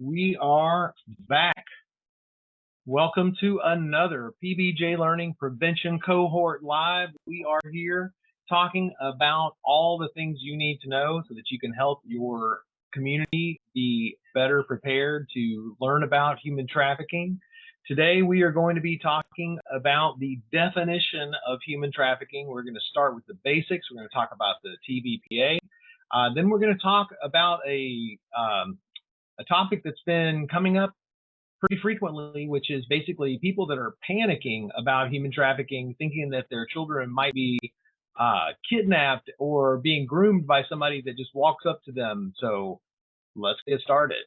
We are back. Welcome to another PBJ Learning Prevention Cohort Live. We are here talking about all the things you need to know so that you can help your community be better prepared to learn about human trafficking. Today, we are going to be talking about the definition of human trafficking. We're going to start with the basics. We're going to talk about the TVPA. Then we're going to talk about a topic that's been coming up pretty frequently, which is basically people that are panicking about human trafficking, thinking that their children might be kidnapped or being groomed by somebody that just walks up to them. So let's get started.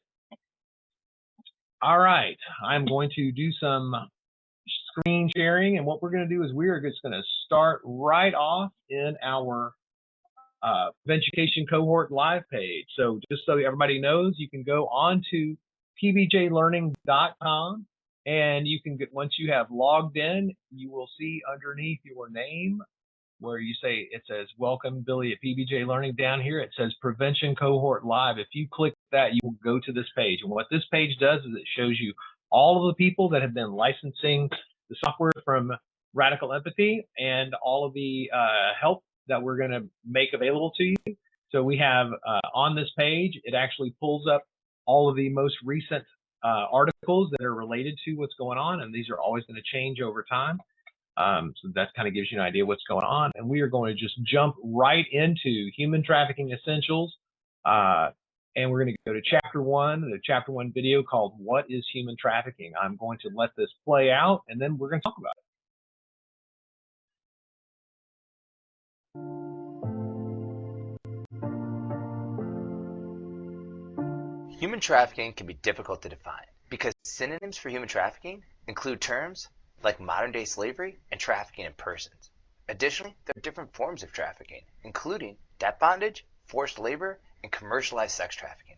All right, I'm going to do some screen sharing, and what we're going to do is we are just going to start right off in our PREVENTucation Cohort Live page. So just so everybody knows, you can go on to pbjlearning.com, and you can get, once you have logged in, you will see underneath your name where you say, it says welcome Billy at PBJ Learning. Down here it says Prevention Cohort Live. If you click that, you will go to this page, and what this page does is it shows you all of the people that have been licensing the software from Radical Empathy and all of the help that we're going to make available to you. So we have on this page, it actually pulls up all of the most recent articles that are related to what's going on, and these are always going to change over time. So that kind of gives you an idea what's going on, and we are going to just jump right into Human Trafficking Essentials, and we're going to go to Chapter 1, the Chapter 1 video called What is Human Trafficking? I'm going to let this play out, and then we're going to talk about it. Human trafficking can be difficult to define because synonyms for human trafficking include terms like modern-day slavery and trafficking in persons. Additionally, there are different forms of trafficking, including debt bondage, forced labor, and commercialized sex trafficking.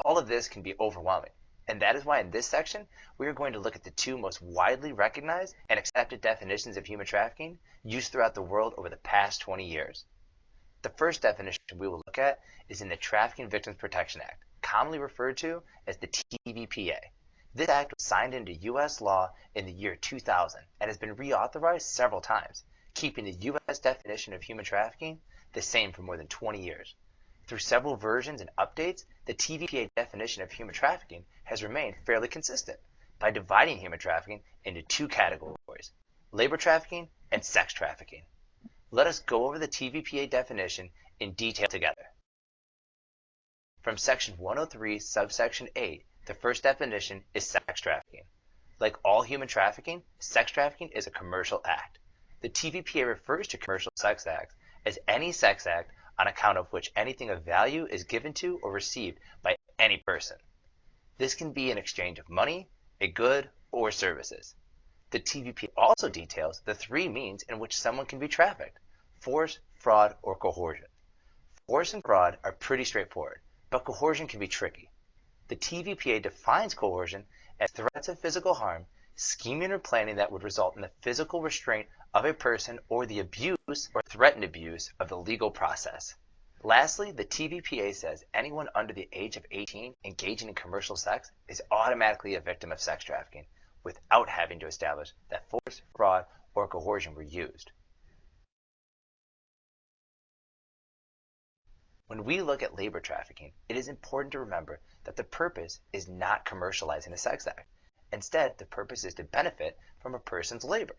All of this can be overwhelming, and that is why in this section, we are going to look at the two most widely recognized and accepted definitions of human trafficking used throughout the world over the past 20 years. The first definition we will look at is in the Trafficking Victims Protection Act, commonly referred to as the TVPA. This act was signed into U.S. law in the year 2000 and has been reauthorized several times, keeping the U.S. definition of human trafficking the same for more than 20 years. Through several versions and updates, the TVPA definition of human trafficking has remained fairly consistent by dividing human trafficking into two categories: labor trafficking and sex trafficking. Let us go over the TVPA definition in detail together. From Section 103, subsection 8, the first definition is sex trafficking. Like all human trafficking, sex trafficking is a commercial act. The TVPA refers to commercial sex acts as any sex act on account of which anything of value is given to or received by any person. This can be in exchange of money, a good, or services. The TVPA also details the three means in which someone can be trafficked: force, fraud, or coercion. Force and fraud are pretty straightforward, but coercion can be tricky. The TVPA defines coercion as threats of physical harm, scheming or planning that would result in the physical restraint of a person or the abuse or threatened abuse of the legal process. Lastly, the TVPA says anyone under the age of 18 engaging in commercial sex is automatically a victim of sex trafficking without having to establish that force, fraud, or coercion were used. When we look at labor trafficking, it is important to remember that the purpose is not commercializing a sex act. Instead, the purpose is to benefit from a person's labor.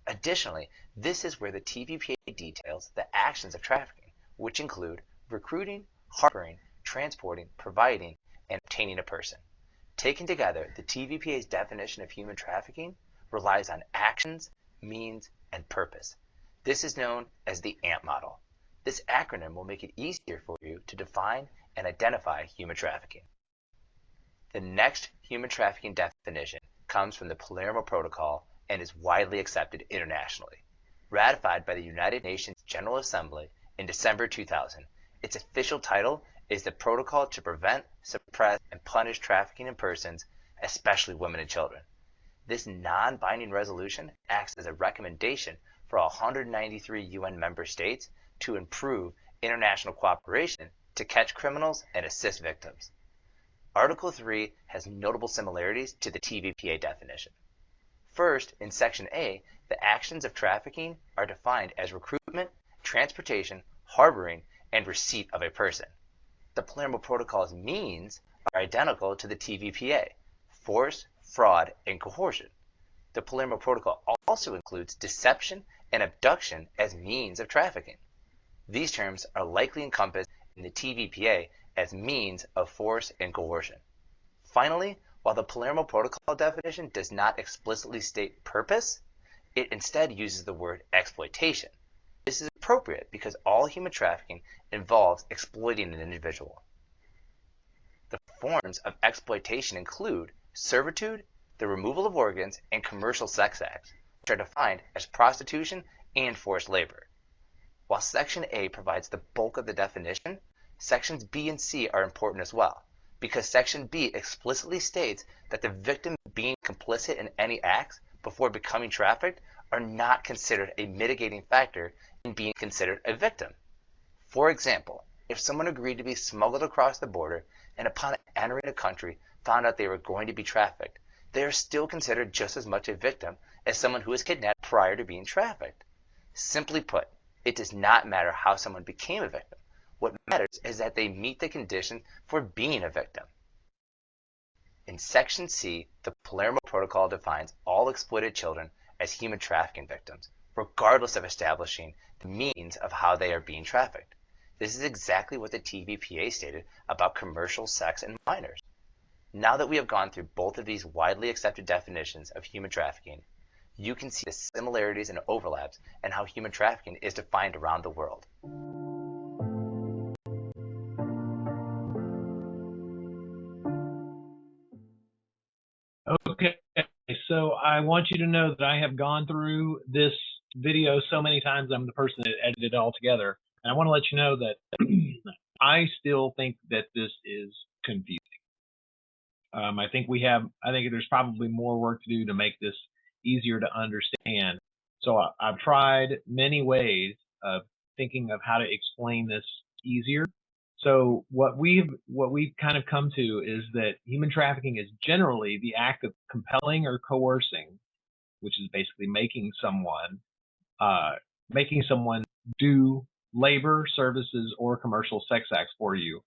Additionally, this is where the TVPA details the actions of trafficking, which include recruiting, harboring, transporting, providing, and obtaining a person. Taken together, the TVPA's definition of human trafficking relies on actions, means, and purpose. This is known as the AMP model. This acronym will make it easier for you to define and identify human trafficking. The next human trafficking definition comes from the Palermo Protocol and is widely accepted internationally. Ratified by the United Nations General Assembly in December 2000, its official title is the Protocol to Prevent, Suppress, and Punish Trafficking in Persons, especially women and children. This non-binding resolution acts as a recommendation for all 193 UN member states to improve international cooperation to catch criminals and assist victims. Article 3 has notable similarities to the TVPA definition. First, in Section A, the actions of trafficking are defined as recruitment, transportation, harboring, and receipt of a person. The Palermo Protocol's means are identical to the TVPA: force, fraud, and coercion. The Palermo Protocol also includes deception and abduction as means of trafficking. These terms are likely encompassed in the TVPA as means of force and coercion. Finally, while the Palermo Protocol definition does not explicitly state purpose, it instead uses the word exploitation. This is appropriate because all human trafficking involves exploiting an individual. The forms of exploitation include servitude, the removal of organs, and commercial sex acts, which are defined as prostitution and forced labor. While Section A provides the bulk of the definition, Sections B and C are important as well, because Section B explicitly states that the victim being complicit in any acts before becoming trafficked are not considered a mitigating factor in being considered a victim. For example, if someone agreed to be smuggled across the border and upon entering a country found out they were going to be trafficked, they are still considered just as much a victim as someone who was kidnapped prior to being trafficked. Simply put, it does not matter how someone became a victim. What matters is that they meet the condition for being a victim. In Section C, the Palermo Protocol defines all exploited children as human trafficking victims, regardless of establishing the means of how they are being trafficked. This is exactly what the TVPA stated about commercial sex and minors. Now that we have gone through both of these widely accepted definitions of human trafficking, you can see the similarities and overlaps and how human trafficking is defined around the world. Okay, so I want you to know that I have gone through this video so many times. I'm the person that edited it all together. And I want to let you know that I still think that this is confusing. I think there's probably more work to do to make this easier to understand. So I've tried many ways of thinking of how to explain this easier. So what we've kind of come to is that human trafficking is generally the act of compelling or coercing, which is basically making someone do labor, services, or commercial sex acts for you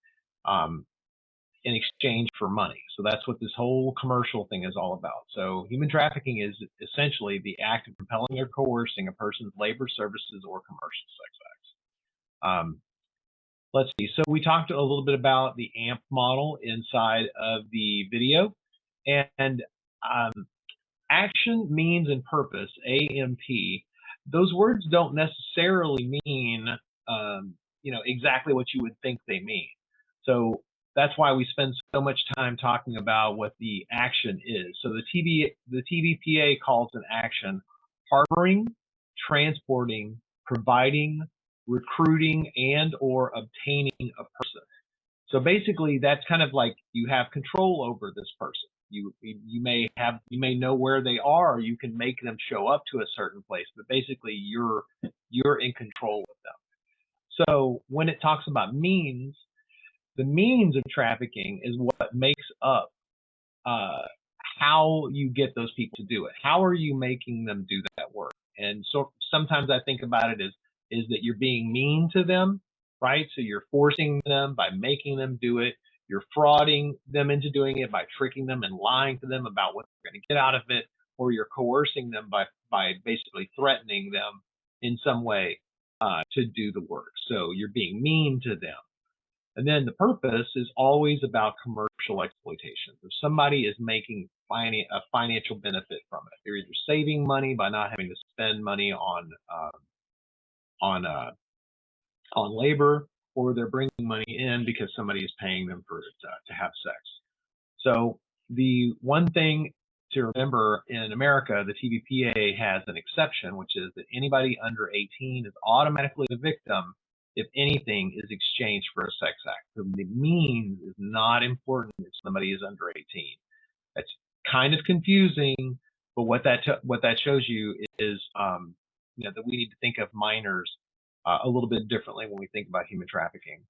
in exchange for money. So that's what this whole commercial thing is all about. So human trafficking is essentially the act of compelling or coercing a person's labor, services, or commercial sex acts. Let's see. So we talked a little bit about the AMP model inside of the video, and action, means, and purpose, AMP. Those words don't necessarily mean exactly what you would think they mean. So that's why we spend so much time talking about what the action is. So the TVPA calls an action harboring, transporting, providing, recruiting, and or obtaining a person. So basically, that's kind of like you have control over this person. You may know where they are, or you can make them show up to a certain place, but basically you're in control of them. So when it talks about means, the means of trafficking is what makes up how you get those people to do it. How are you making them do that work? And so sometimes I think about it is that you're being mean to them, right? So you're forcing them by making them do it. You're frauding them into doing it by tricking them and lying to them about what they're going to get out of it, or you're coercing them by basically threatening them in some way to do the work. So you're being mean to them. And then the purpose is always about commercial exploitation. If somebody is making a financial benefit from it, they're either saving money by not having to spend money on labor, or they're bringing money in because somebody is paying them to have sex. So the one thing to remember in America, the TVPA has an exception, which is that anybody under 18 is automatically a victim if anything is exchanged for a sex act. So the means is not important if somebody is under 18. That's kind of confusing, but what that shows you is that we need to think of minors a little bit differently when we think about human trafficking.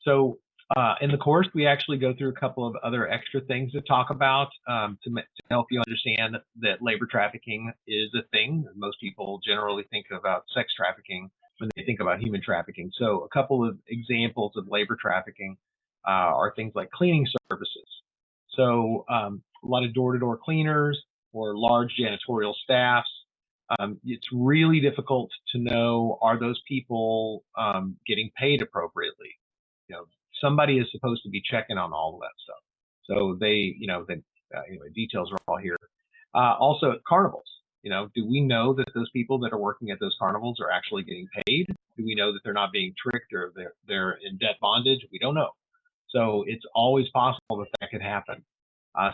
So In the course, we actually go through a couple of other extra things to talk about to help you understand that labor trafficking is a thing. Most people generally think about sex trafficking when they think about human trafficking. So a couple of examples of labor trafficking are things like cleaning services. So a lot of door-to-door cleaners or large janitorial staffs. It's really difficult to know, are those people getting paid appropriately? You know, somebody is supposed to be checking on all of that stuff. So they, anyway, details are all here. Also at carnivals, do we know that those people that are working at those carnivals are actually getting paid? Do we know that they're not being tricked or they're in debt bondage? We don't know. So it's always possible that that could happen.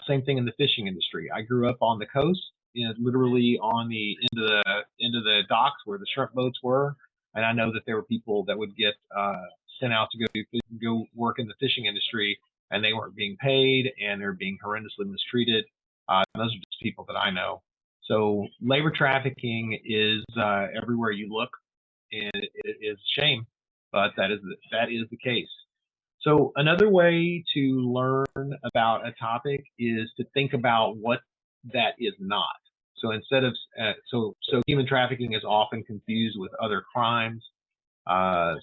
Same thing in the fishing industry. I grew up on the coast, literally on the end of the docks where the shrimp boats were, and I know that there were people that would get sent out to go work in the fishing industry, and they weren't being paid, and they're being horrendously mistreated. Those are just people that I know. So labor trafficking is everywhere you look, and it is a shame, but that is the case. So another way to learn about a topic is to think about what that is not. So instead of so human trafficking is often confused with other crimes,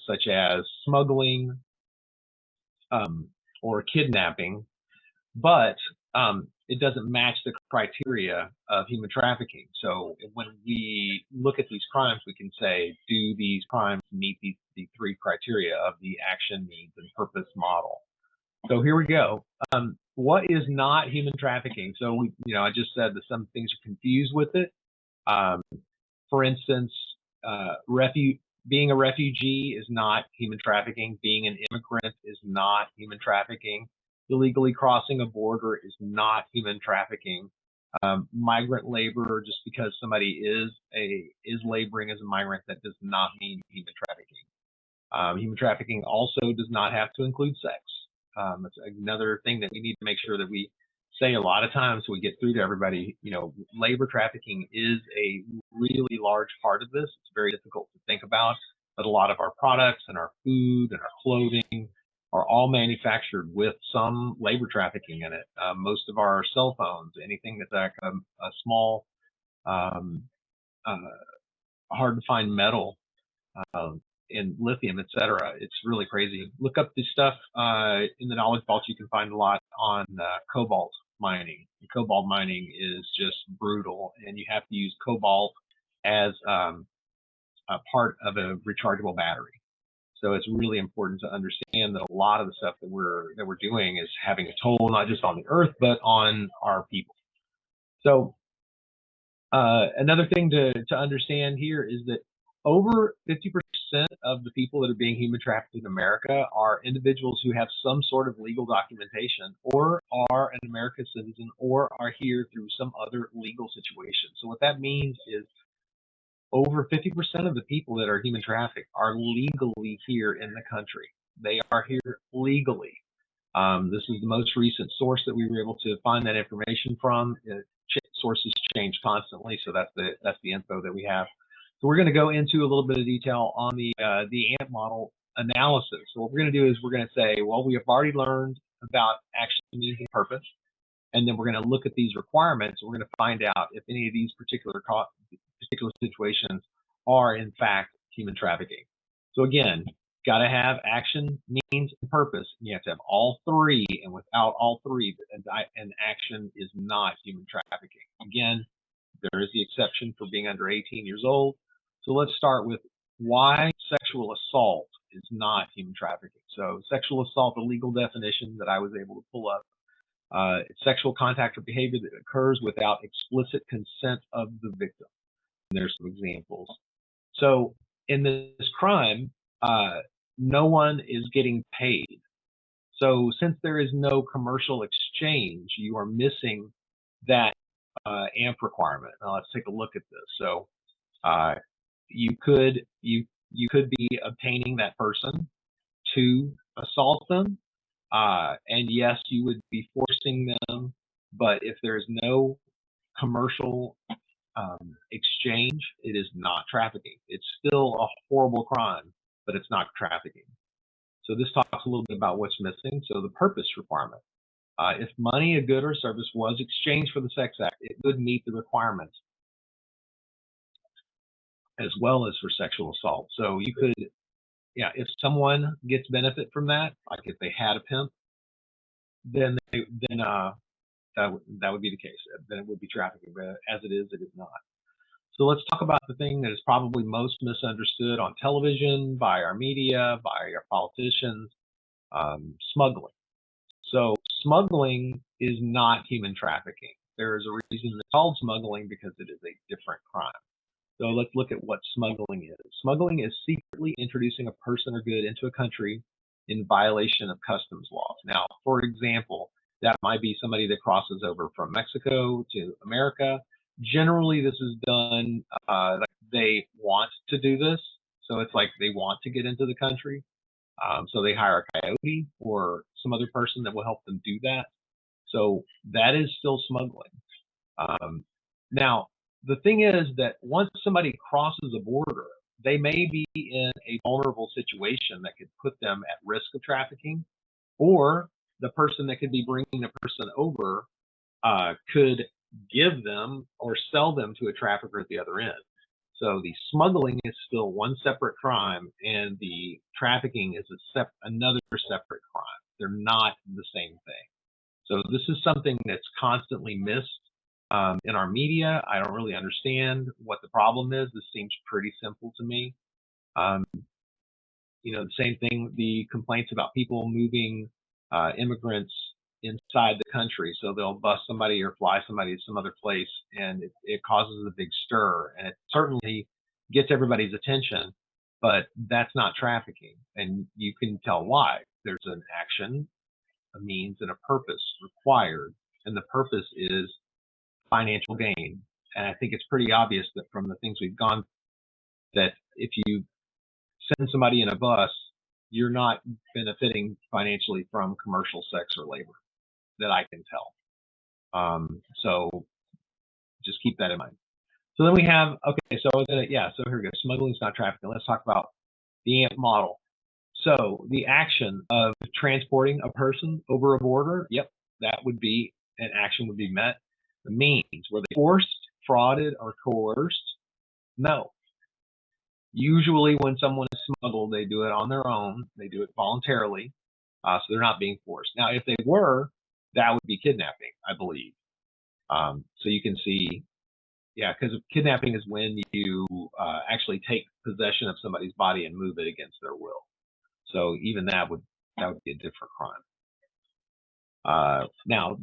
such as smuggling or kidnapping, but it doesn't match the criteria of human trafficking. So when we look at these crimes, we can say, do these crimes meet the three criteria of the action, needs, and purpose model? So here we go. What is not human trafficking? So I just said that some things are confused with it. For instance, being a refugee is not human trafficking. Being an immigrant is not human trafficking. Illegally crossing a border is not human trafficking. Migrant labor, just because somebody is laboring as a migrant, that does not mean human trafficking. Human trafficking also does not have to include sex. That's another thing that we need to make sure that we say a lot of times so we get through to everybody. Labor trafficking is a really large part of this. It's very difficult to think about, but a lot of our products and our food and our clothing are all manufactured with some labor trafficking in it. Most of our cell phones, anything that's like a small, hard to find metal, in lithium, etc. It's really crazy. Look up this stuff in the Knowledge Vault. You can find a lot on cobalt mining. And cobalt mining is just brutal, and you have to use cobalt as a part of a rechargeable battery. So it's really important to understand that a lot of the stuff that we're doing is having a toll not just on the earth but on our people. So another thing to understand here is that over 50% of the people that are being human trafficked in America are individuals who have some sort of legal documentation or are an American citizen or are here through some other legal situation. So what that means is over 50% of the people that are human trafficked are legally here in the country. They are here legally. This is the most recent source that we were able to find that information from. Sources change constantly, so that's the info that we have. So we're going to go into a little bit of detail on the ANT model analysis. So what we're going to do is we're going to say, well, we have already learned about action, means, and purpose, and then we're going to look at these requirements. And we're going to find out if any of these particular situations are in fact human trafficking. So again, got to have action, means, and purpose. You have to have all three, and without all three, an action is not human trafficking. Again, there is the exception for being under 18 years old. So let's start with why sexual assault is not human trafficking. So sexual assault, the legal definition that I was able to pull up, it's sexual contact or behavior that occurs without explicit consent of the victim. And there's some examples. So in this crime, no one is getting paid. So since there is no commercial exchange, you are missing that AMP requirement. Now let's take a look at this. So you could be obtaining that person to assault them, and yes, you would be forcing them. But if there is no commercial exchange, it is not trafficking. It's still a horrible crime, but it's not trafficking. So this talks a little bit about what's missing. So the purpose requirement. If money, a good, or service was exchanged for the sex act, it would meet the requirements as well as for sexual assault. So you could, yeah, if someone gets benefit from that, like if they had a pimp, then that would be the case. Then it would be trafficking. But as it is not. So let's talk about the thing that is probably most misunderstood on television, by our media, by our politicians, smuggling. So smuggling is not human trafficking. There is a reason it's called smuggling, because it is a different crime. So let's look at what smuggling is. Smuggling is secretly introducing a person or good into a country in violation of customs laws. Now, for example, that might be somebody that crosses over from Mexico to America. Generally, this is done, like they want to do this. So it's like they want to get into the country. So they hire a coyote or some other person that will help them do that. So that is still smuggling. Now, the thing is that once somebody crosses a border, they may be in a vulnerable situation that could put them at risk of trafficking, or the person that could be bringing the person over could give them or sell them to a trafficker at the other end. So the smuggling is still one separate crime, and the trafficking is another separate crime. They're not the same thing. So this is something that's constantly missed in our media. I don't really understand what the problem is. This seems pretty simple to me. The same thing, the complaints about people moving immigrants inside the country. So they'll bust somebody or fly somebody to some other place, and it causes a big stir, and it certainly gets everybody's attention, but that's not trafficking. And you can tell why. There's an action, a means, and a purpose required, and the purpose is financial gain. And I think it's pretty obvious that from the things we've gone, that if you send somebody in a bus, you're not benefiting financially from commercial sex or labor, that I can tell. So just keep that in mind. So then we have, okay, so here we go. Smuggling is not trafficking. Let's talk about the AMP model. So the action of transporting a person over a border, yep, that would be, an action would be met. The means, were they forced, frauded, or coerced? No. Usually when someone is smuggled, they do it on their own. They do it voluntarily. So they're not being forced. Now, if they were, that would be kidnapping, I believe. So you can see, yeah, because kidnapping is when you actually take possession of somebody's body and move it against their will. So even that would be a different crime. Now,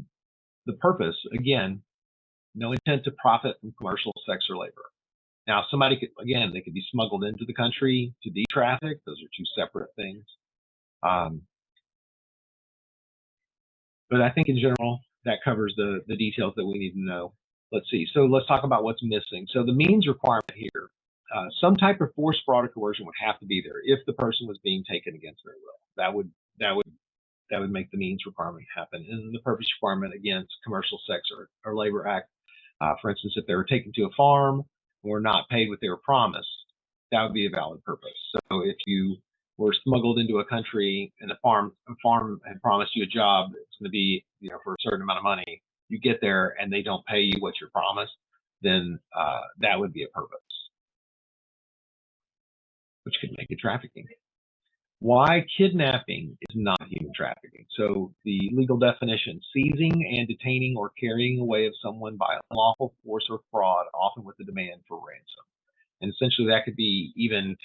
the purpose, again, no intent to profit from commercial sex or labor. Now, somebody could, again, they could be smuggled into the country to de-traffic. Those are two separate things. But I think in general, that covers the details that we need to know. Let's see. So let's talk about what's missing. So the means requirement here, some type of force, fraud, or coercion would have to be there if the person was being taken against their will. That would make the means requirement happen. And the purpose requirement against commercial sex or labor act. For instance, if they were taken to a farm and were not paid what they were promised, that would be a valid purpose. So if you were smuggled into a country and a farm had promised you a job, it's going to be, for a certain amount of money, you get there and they don't pay you what you're promised, then that would be a purpose, which could make it trafficking. Why kidnapping is not human trafficking? So the legal definition: seizing and detaining or carrying away of someone by unlawful force or fraud, often with the demand for ransom. And essentially that could be even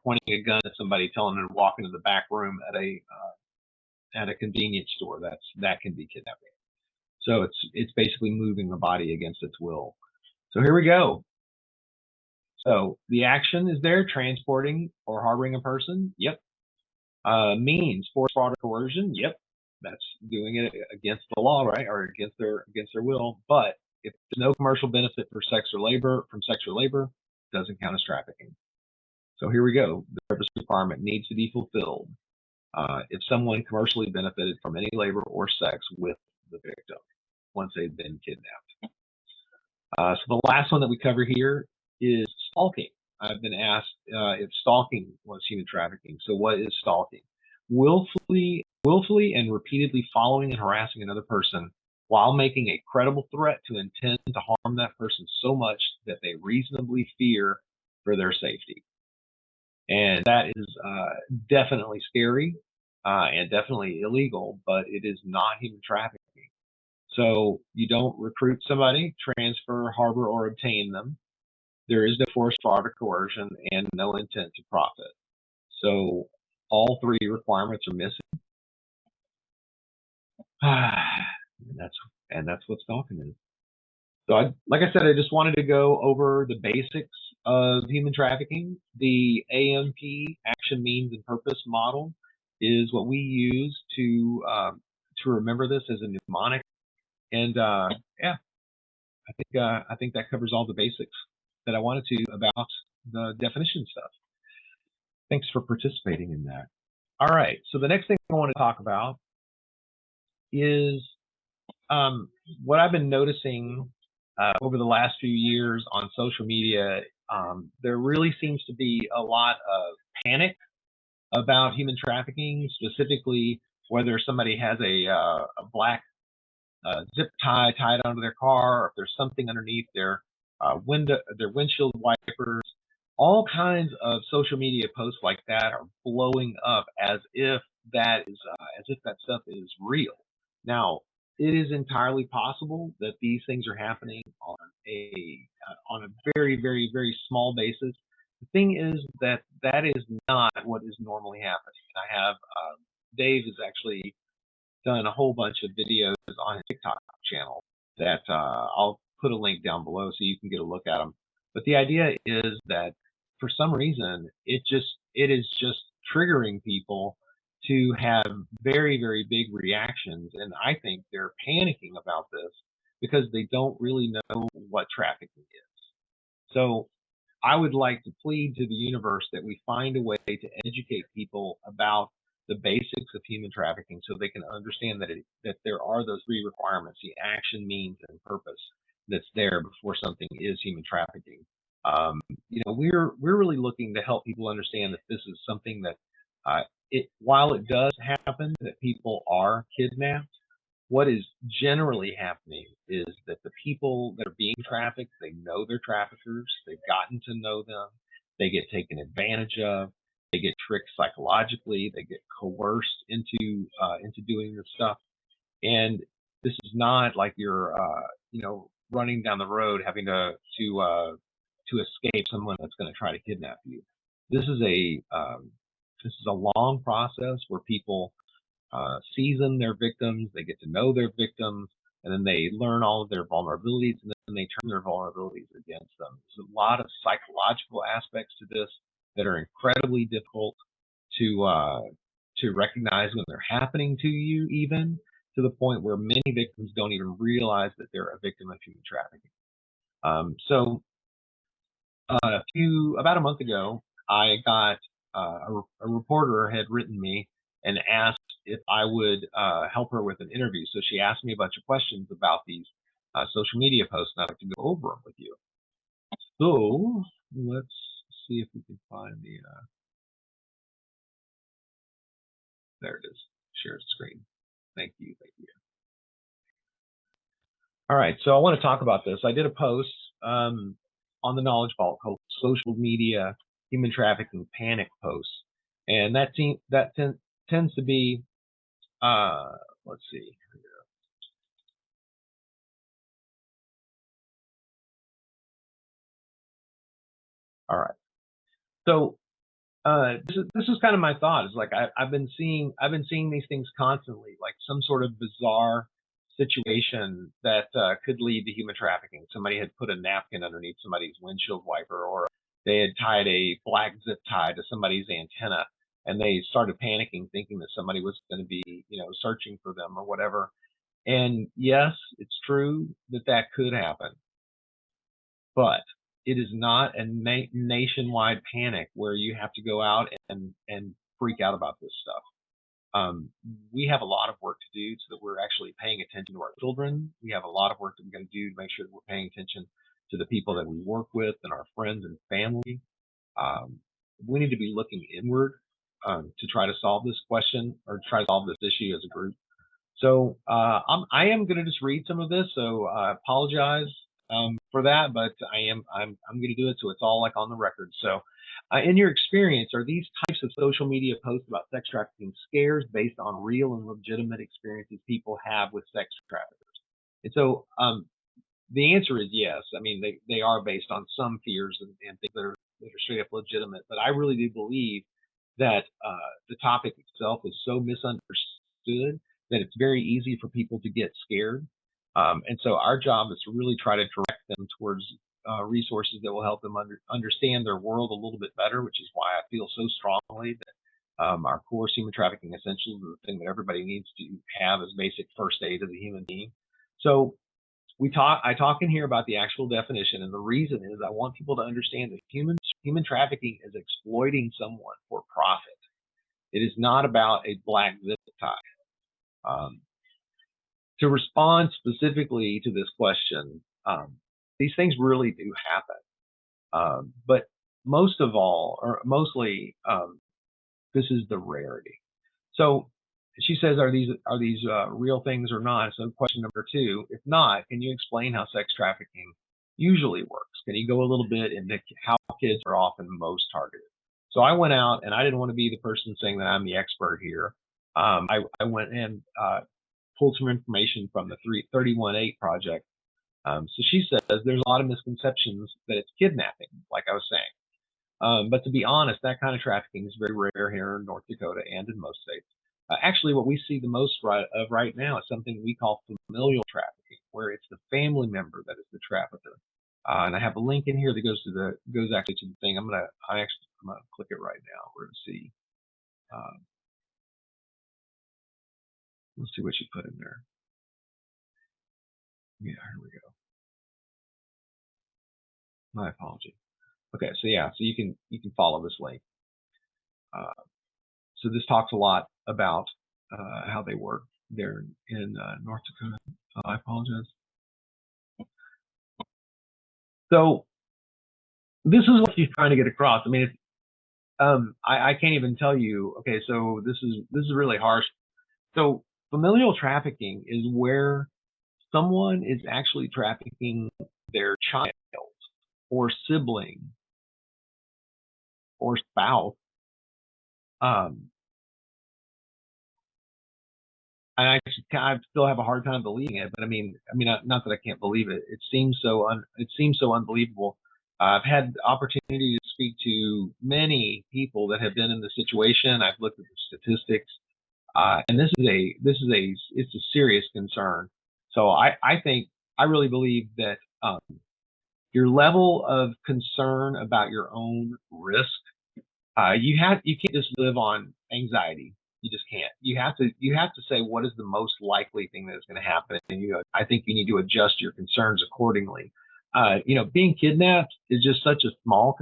pointing a gun at somebody, telling them to walk into the back room at a convenience store. That can be kidnapping. So it's basically moving the body against its will. So here we go. So the action is there: transporting or harboring a person. Yep. Means: force, fraud, or coercion. Yep, that's doing it against the law, right, or against their will. But if there's no commercial benefit from sex or labor, it doesn't count as trafficking. So here we go. The purpose requirement needs to be fulfilled if someone commercially benefited from any labor or sex with the victim once they've been kidnapped. So the last one that we cover here is stalking. I've been asked if stalking was human trafficking. So what is stalking? willfully and repeatedly following and harassing another person while making a credible threat to intend to harm that person so much that they reasonably fear for their safety. And that is definitely scary and definitely illegal, but it is not human trafficking. So you don't recruit somebody, transfer, harbor, or obtain them. There is no force, fraud, or coercion, and no intent to profit. So all three requirements are missing. and that's what stalking is. So like I said, I just wanted to go over the basics of human trafficking. The AMP, action, means, and purpose model, is what we use to remember this as a mnemonic. And yeah, I think that covers all the basics that I wanted to about the definition stuff. Thanks for participating in that. All right, so the next thing I want to talk about is what I've been noticing over the last few years on social media. There really seems to be a lot of panic about human trafficking, specifically whether somebody has a black zip tie tied onto their car, or if there's something underneath their windshield wipers. All kinds of social media posts like that are blowing up as if that stuff is real. Now, it is entirely possible that these things are happening on a very, very, very small basis. The thing is that that is not what is normally happening. And I have Dave has actually done a whole bunch of videos on his TikTok channel that I'll put a link down below so you can get a look at them. But the idea is that for some reason it is just triggering people to have very, very big reactions, and I think they're panicking about this because they don't really know what trafficking is. So I would like to plead to the universe that we find a way to educate people about the basics of human trafficking so they can understand that there are those three requirements: the action, means, and purpose that's there before something is human trafficking. We're really looking to help people understand that this is something that while it does happen that people are kidnapped, what is generally happening is that the people that are being trafficked, they know they're traffickers, they've gotten to know them, they get taken advantage of, they get tricked psychologically, they get coerced into doing this stuff. And this is not like you're running down the road having to escape someone that's going to try to kidnap you. This is a long process where people season their victims, they get to know their victims, and then they learn all of their vulnerabilities, and then they turn their vulnerabilities against them. There's a lot of psychological aspects to this that are incredibly difficult to recognize when they're happening to you, even to the point where many victims don't even realize that they're a victim of human trafficking. About a month ago, I got a reporter had written me and asked if I would help her with an interview. So she asked me a bunch of questions about these social media posts, and I'd like to go over them with you. So let's see if we can find the. There it is. Share screen. Thank you. All right, so I want to talk about this. I did a post on the Knowledge Vault called "Social Media Human Trafficking Panic Posts," and that tends to be. Let's see. All right. So this is kind of my thought. Is like I've been seeing these things constantly, like some sort of bizarre situation that could lead to human trafficking. Somebody had put a napkin underneath somebody's windshield wiper, or they had tied a black zip tie to somebody's antenna, and they started panicking, thinking that somebody was going to be, searching for them or whatever. And yes, it's true that could happen, but it is not a nationwide panic where you have to go out and freak out about this stuff. We have a lot of work to do so that we're actually paying attention to our children. We have a lot of work that we're going to do to make sure that we're paying attention to the people that we work with and our friends and family. We need to be looking inward to try to solve this question or try to solve this issue as a group. So I am going to just read some of this. So I apologize for that, but I'm going to do it so it's all like on the record. So in your experience, are these types of social media posts about sex trafficking scares based on real and legitimate experiences people have with sex traffickers? And so the answer is yes. I mean, they are based on some fears and things that are straight up legitimate. But I really do believe that the topic itself is so misunderstood that it's very easy for people to get scared. And so our job is to really try to direct them towards resources that will help them understand their world a little bit better, which is why I feel so strongly that our course, Human Trafficking Essentials, is the thing that everybody needs to have as basic first aid as a human being. So I talk in here about the actual definition, and the reason is I want people to understand that human trafficking is exploiting someone for profit. It is not about a black zip tie. To respond specifically to this question, these things really do happen, but most of all, or mostly, this is the rarity. So she says, are these real things or not? So question number 2, if not, can you explain how sex trafficking usually works? Can you go a little bit into how kids are often most targeted? So I went out, and I didn't want to be the person saying that I'm the expert here. I went and pulled some information from the 318 project. So she says there's a lot of misconceptions that it's kidnapping, like I was saying. But to be honest, that kind of trafficking is very rare here in North Dakota and in most states. Actually, what we see the most of right now is something we call familial trafficking, where it's the family member that is the trafficker. And I have a link in here that goes actually to the thing. I'm gonna click it right now. We're gonna see. Let's see what you put in there. Yeah, here we go. My apology. Okay, so yeah, so you can follow this link. So this talks a lot about how they work there in North Dakota. I apologize. So this is what she's trying to get across. I mean, I can't even tell you. Okay, so this is really harsh. So familial trafficking is where someone is actually trafficking their child or sibling or spouse. I still have a hard time believing it, but I mean, not that I can't believe it. It seems so unbelievable. I've had the opportunity to speak to many people that have been in the situation. I've looked at the statistics, and it's a serious concern. So I really believe that your level of concern about your own risk, you can't just live on anxiety. You just can't. You have to say what is the most likely thing that is going to happen, and I think you need to adjust your concerns accordingly. Being kidnapped is just such a small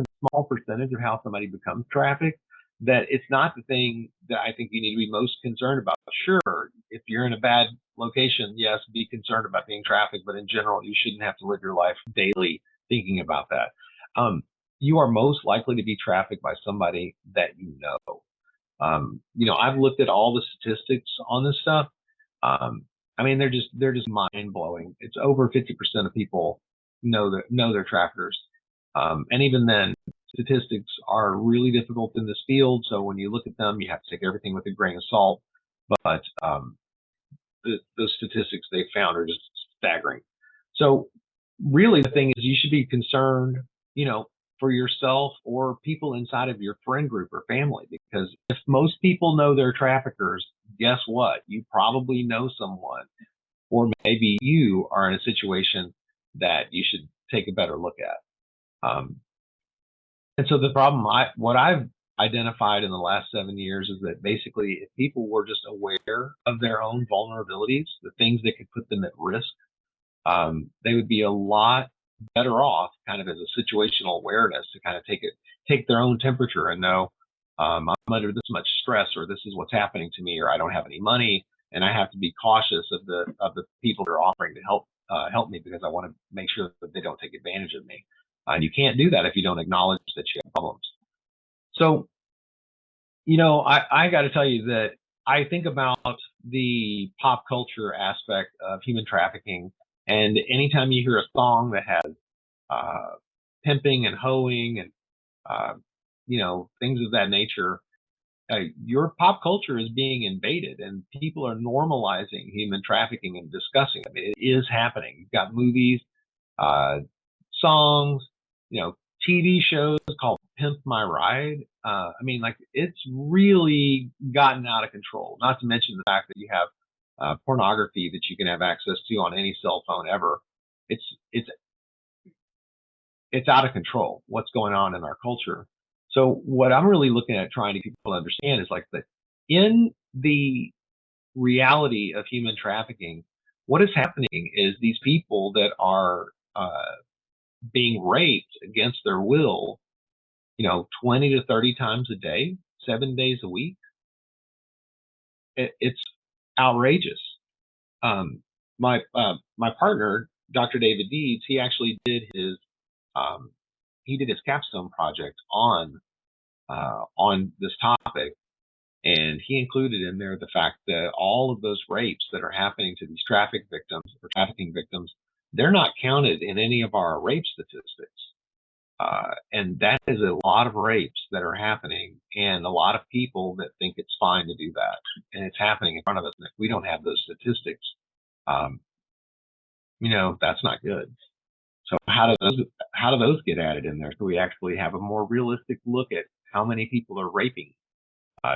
percentage of how somebody becomes trafficked that it's not the thing that I think you need to be most concerned about. Sure, if you're in a bad location, yes, be concerned about being trafficked, but in general, you shouldn't have to live your life daily thinking about that. You are most likely to be trafficked by somebody that you know. I've looked at all the statistics on this stuff. I mean, they're just mind blowing. It's over 50% of people know they're traffickers. And even then, statistics are really difficult in this field. So when you look at them, you have to take everything with a grain of salt. But the statistics they found are just staggering. So really, the thing is, you should be concerned, for yourself or people inside of your friend group or family, because if most people know they're traffickers, guess what? You probably know someone, or maybe you are in a situation that you should take a better look at. And so the problem, what I've identified in the last 7 years is that basically if people were just aware of their own vulnerabilities, the things that could put them at risk, they would be a lot better off kind of as a situational awareness to kind of take their own temperature and know I'm under this much stress, or this is what's happening to me, or I don't have any money and I have to be cautious of the people that are offering to help me because I want to make sure that they don't take advantage of me. And you can't do that if you don't acknowledge that you have problems. So I got to tell you that I think about the pop culture aspect of human trafficking, and anytime you hear a song that has uh, pimping and hoeing and uh, things of that nature, your pop culture is being invaded, and people are normalizing human trafficking and discussing it. I mean, it is happening. You've got movies, uh, songs, TV shows called Pimp My Ride. I mean, like, it's really gotten out of control. Not to mention the fact that you have pornography that you can have access to on any cell phone ever. It's it's it's out of control what's going on in our culture. So what I'm really looking at trying to get people to understand is like that in the reality of human trafficking, what is happening is these people that are being raped against their will, 20 to 30 times a day, 7 days a week. It's outrageous. My partner, Dr. David Deeds, he actually did um, his capstone project on this topic, and he included in there the fact that all of those rapes that are happening to these trafficking victims, they're not counted in any of our rape statistics. And that is a lot of rapes that are happening, and a lot of people that think it's fine to do that, and it's happening in front of us. And if we don't have those statistics, um, that's not good. So how do those get added in there so we actually have a more realistic look at how many people are raping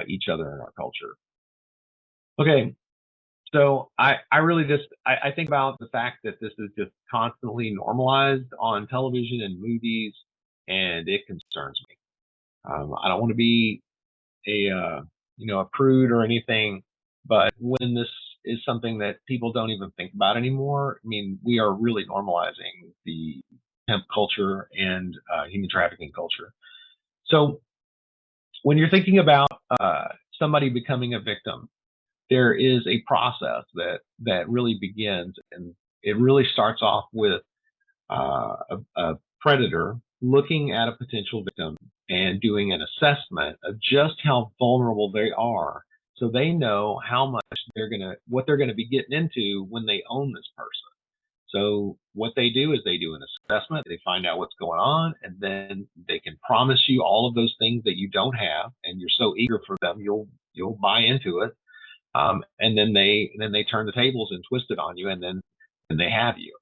each other in our culture? Okay, so I really I think about the fact that this is just constantly normalized on television and movies, and it concerns me. I don't want to be a prude or anything, but when this is something that people don't even think about anymore, I mean, we are really normalizing the hemp culture and human trafficking culture. So when you're thinking about somebody becoming a victim, there is a process that really begins, and it really starts off with a predator looking at a potential victim and doing an assessment of just how vulnerable they are, so they know how much what they're gonna be getting into when they own this person. So what they do is they do an assessment, they find out what's going on, and then they can promise you all of those things that you don't have, and you're so eager for them, you'll buy into it. And then they turn the tables and twist it on you, and then they have you.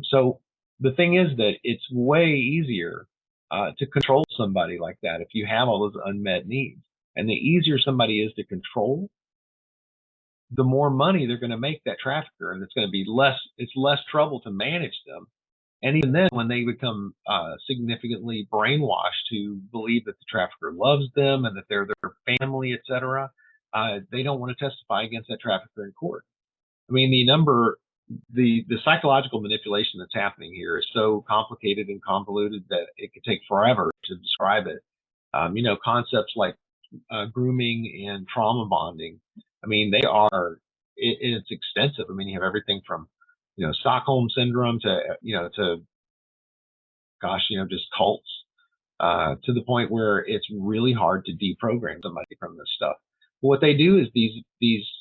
So the thing is that it's way easier to control somebody like that if you have all those unmet needs. And the easier somebody is to control, the more money they're going to make that trafficker, and it's less trouble to manage them. And even then, when they become significantly brainwashed to believe that the trafficker loves them and that they're their family, etc., they don't want to testify against that trafficker in court. I mean, the psychological manipulation that's happening here is so complicated and convoluted that it could take forever to describe it. Concepts like grooming and trauma bonding. I mean, it's extensive. I mean, you have everything from, Stockholm syndrome to just cults, to the point where it's really hard to deprogram somebody from this stuff. But what they do is these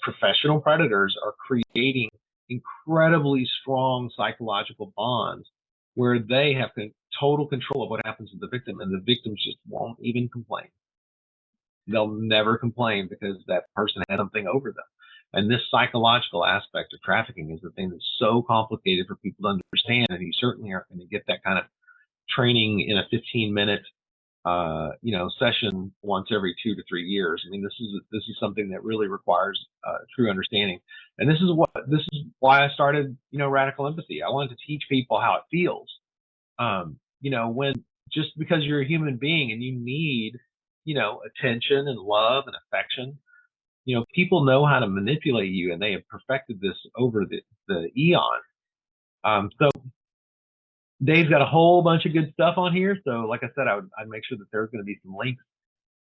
professional predators are creating incredibly strong psychological bonds where they have total control of what happens to the victim, and the victims just won't even complain. They'll never complain because that person has something over them. And this psychological aspect of trafficking is the thing that's so complicated for people to understand, and you certainly aren't going to get that kind of training in a 15-minute session once every 2 to 3 years. I mean, this is something that really requires true understanding. And this is why I started, Radical Empathy. I wanted to teach people how it feels. When just because you're a human being and you need, attention and love and affection, people know how to manipulate you, and they have perfected this over the eon. So Dave's got a whole bunch of good stuff on here. So like I said, I'd make sure that there's going to be some links.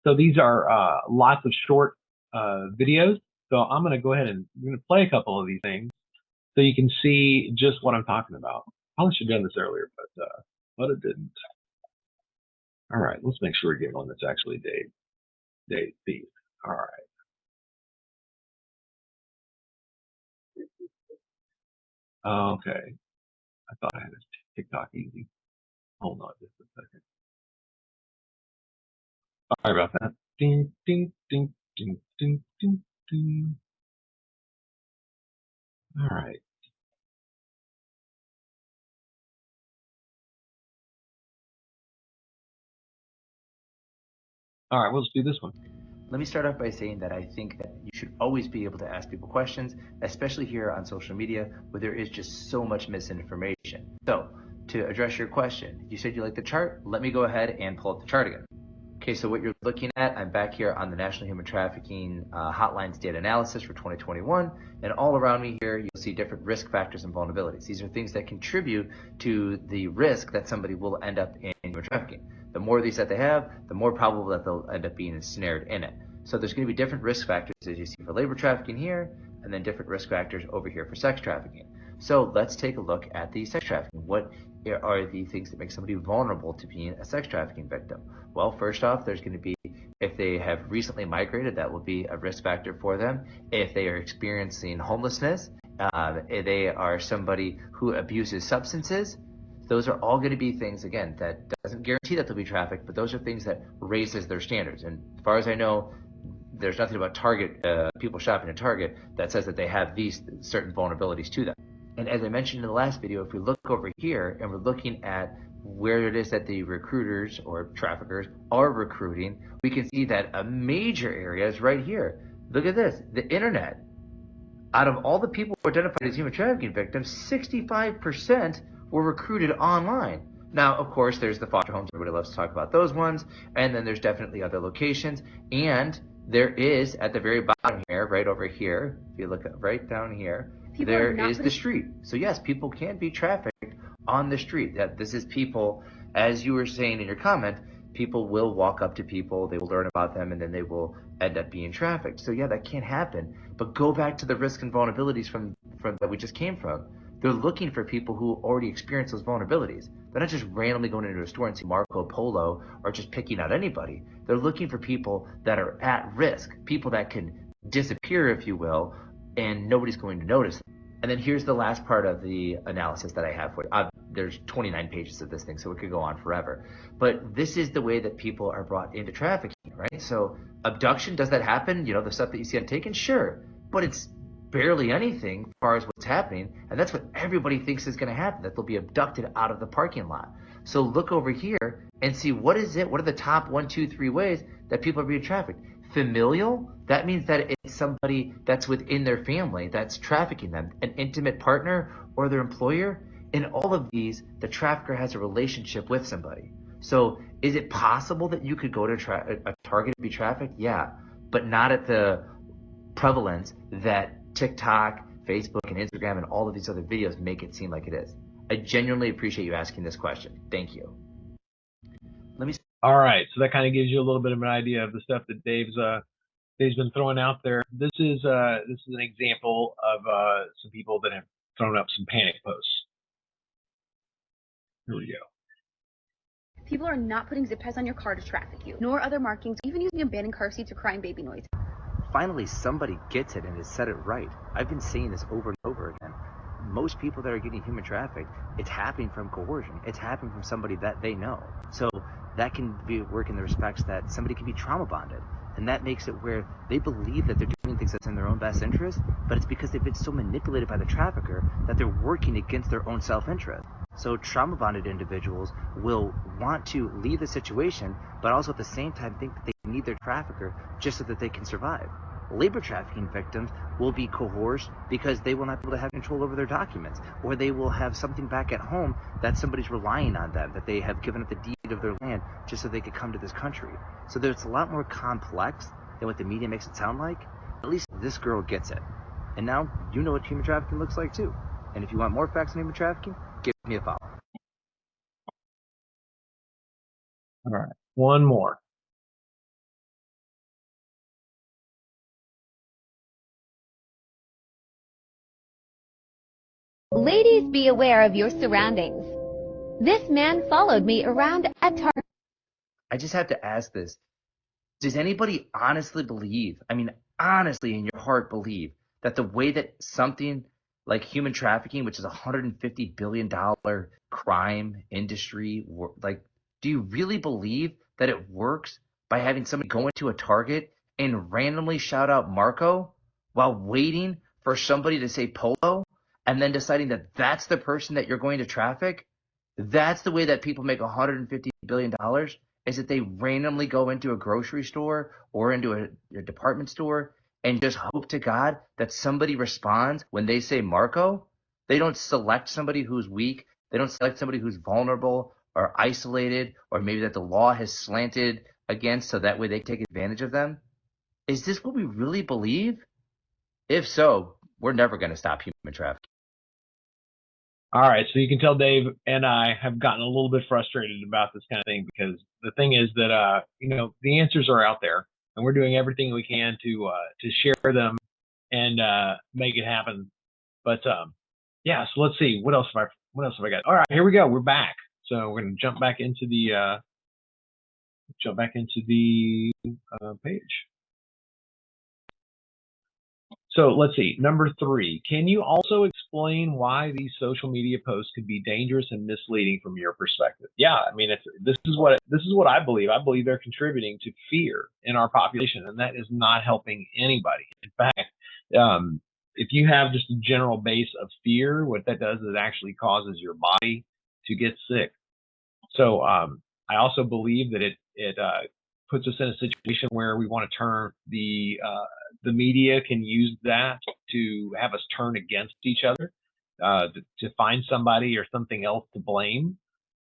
So these are lots of short videos. So I'm going to go ahead and I'm going to play a couple of these things so you can see just what I'm talking about. Probably should have done this earlier, but it didn't. All right, let's make sure we get one that's actually Dave Thief. All right. Okay. I thought I had a TikTok easy. Hold on just a second. Sorry about that. Ding, ding, ding, ding, ding, ding, ding. All right. All right, we'll just do this one. Let me start off by saying that I think that you should always be able to ask people questions, especially here on social media where there is just so much misinformation. So, to address your question, you said you like the chart. Let me go ahead and pull up the chart again. Okay, so what you're looking at, I'm back here on the National Human Trafficking Hotlines data analysis for 2021, and all around me here, you'll see different risk factors and vulnerabilities. These are things that contribute to the risk that somebody will end up in human trafficking. The more of these that they have, the more probable that they'll end up being ensnared in it. So there's going to be different risk factors as you see for labor trafficking here, and then different risk factors over here for sex trafficking. So let's take a look at the sex trafficking. What are the things that make somebody vulnerable to being a sex trafficking victim? Well, first off, there's going to be, if they have recently migrated, that will be a risk factor for them. If they are experiencing homelessness, if they are somebody who abuses substances, those are all going to be things, again, that doesn't guarantee that they'll be trafficked, but those are things that raises their standards. And as far as I know, there's nothing about Target, people shopping at Target, that says that they have these certain vulnerabilities to them. And as I mentioned in the last video, if we look over here and we're looking at where it is that the recruiters or traffickers are recruiting, we can see that a major area is right here. Look at this, the internet. Out of all the people who identified as human trafficking victims, 65% were recruited online. Now, of course, there's the foster homes. Everybody loves to talk about those ones. And then there's definitely other locations. And there is, at the very bottom here, right over here, if you look at right down here, there is the street. So yes, people can be trafficked on the street. That this is people, as you were saying in your comment, people will walk up to people, they will learn about them, and then they will end up being trafficked. So yeah, that can't happen. But go back to the risks and vulnerabilities from that we just came from. They're looking for people who already experience those vulnerabilities. They're not just randomly going into a store and seeing Marco Polo or just picking out anybody. They're looking for people that are at risk, people that can disappear, if you will, and nobody's going to notice them. And then here's the last part of the analysis that I have for you. There's 29 pages of this thing, so it could go on forever. But this is the way that people are brought into trafficking, right? So abduction, does that happen? You know, the stuff that you see on Taken? Sure. But it's barely anything as far as what's happening. And that's what everybody thinks is going to happen, that they'll be abducted out of the parking lot. So look over here and see what is it? What are the top 1, 2, 3 ways that people are being trafficked? Familial, that means that it's somebody that's within their family that's trafficking them, an intimate partner or their employer. In all of these, the trafficker has a relationship with somebody. So is it possible that you could go to a Target and be trafficked? Yeah, but not at the prevalence that TikTok, Facebook, and Instagram and all of these other videos make it seem like it is. I genuinely appreciate you asking this question. Thank you. All right, so that kind of gives you a little bit of an idea of the stuff that Dave's been throwing out there. This is an example of some people that have thrown up some panic posts. Here we go. People are not putting zip ties on your car to traffic you, nor other markings, even using abandoned car seats or crying baby noise. Finally, somebody gets it and has said it right. I've been saying this over and over again. Most people that are getting human trafficked, it's happening from coercion. It's happening from somebody that they know. So that can be work in the respects that somebody can be trauma bonded. And that makes it where they believe that they're doing things that's in their own best interest, but it's because they've been so manipulated by the trafficker that they're working against their own self-interest. So trauma bonded individuals will want to leave the situation, but also at the same time think that they need their trafficker just so that they can survive. Labor trafficking victims will be coerced because they will not be able to have control over their documents, or they will have something back at home that somebody's relying on them, that they have given up the deed of their land just so they could come to this country. So there's a lot more complex than what the media makes it sound like. At least this girl gets it. And now you know what human trafficking looks like too. And if you want more facts on human trafficking, give me a follow. All right, one more. Ladies, be aware of your surroundings. This man followed me around at Target. I just have to ask this. Does anybody honestly believe, I mean, honestly in your heart believe that the way that something like human trafficking, which is a $150 billion crime industry, like, do you really believe that it works by having somebody go into a Target and randomly shout out Marco while waiting for somebody to say Polo and then deciding that that's the person that you're going to traffic? That's the way that people make $150 billion, is that they randomly go into a grocery store or into a department store and just hope to God that somebody responds when they say Marco. They don't select somebody who's weak. They don't select somebody who's vulnerable or isolated, or maybe that the law has slanted against so that way they take advantage of them. Is this what we really believe? If so, we're never going to stop human trafficking. All right, so you can tell Dave and I have gotten a little bit frustrated about this kind of thing, because the thing is that the answers are out there, and we're doing everything we can to share them and make it happen. But yeah, so let's see, what else have I got? All right, here we go. We're back. So we're going to jump back into the page. So let's see, number 3, can you also explain why these social media posts could be dangerous and misleading from your perspective? Yeah, I mean, this is what I believe. I believe they're contributing to fear in our population, and that is not helping anybody. In fact, if you have just a general base of fear, what that does is it actually causes your body to get sick. So I also believe that it puts us in a situation where we want to turn the media can use that to have us turn against each other, to find somebody or something else to blame.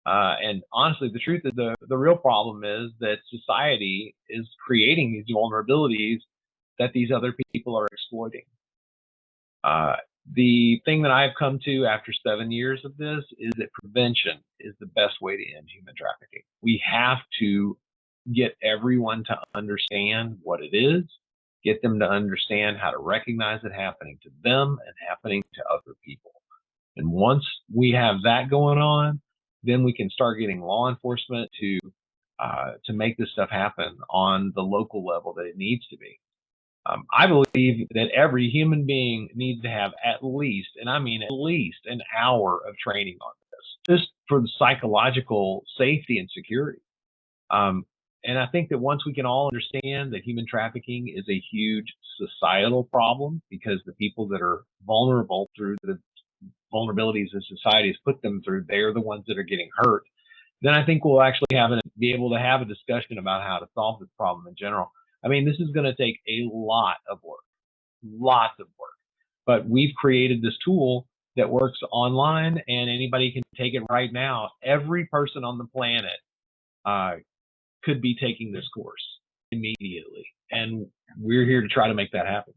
And honestly, the truth is the real problem is that society is creating these vulnerabilities that these other people are exploiting. The thing that I've come to after 7 years of this is that prevention is the best way to end human trafficking. We have to get everyone to understand what it is, get them to understand how to recognize it happening to them and happening to other people. And once we have that going on, then we can start getting law enforcement to make this stuff happen on the local level that it needs to be. I believe that every human being needs to have at least, and I mean at least, an hour of training on this, just for the psychological safety and security. And I think that once we can all understand that human trafficking is a huge societal problem, because the people that are vulnerable through the vulnerabilities that society has put them through, they're the ones that are getting hurt, then I think we'll actually be able to have a discussion about how to solve this problem in general. I mean, this is going to take a lot of work, lots of work, but we've created this tool that works online, and anybody can take it right now. Every person on the planet could be taking this course immediately, and we're here to try to make that happen.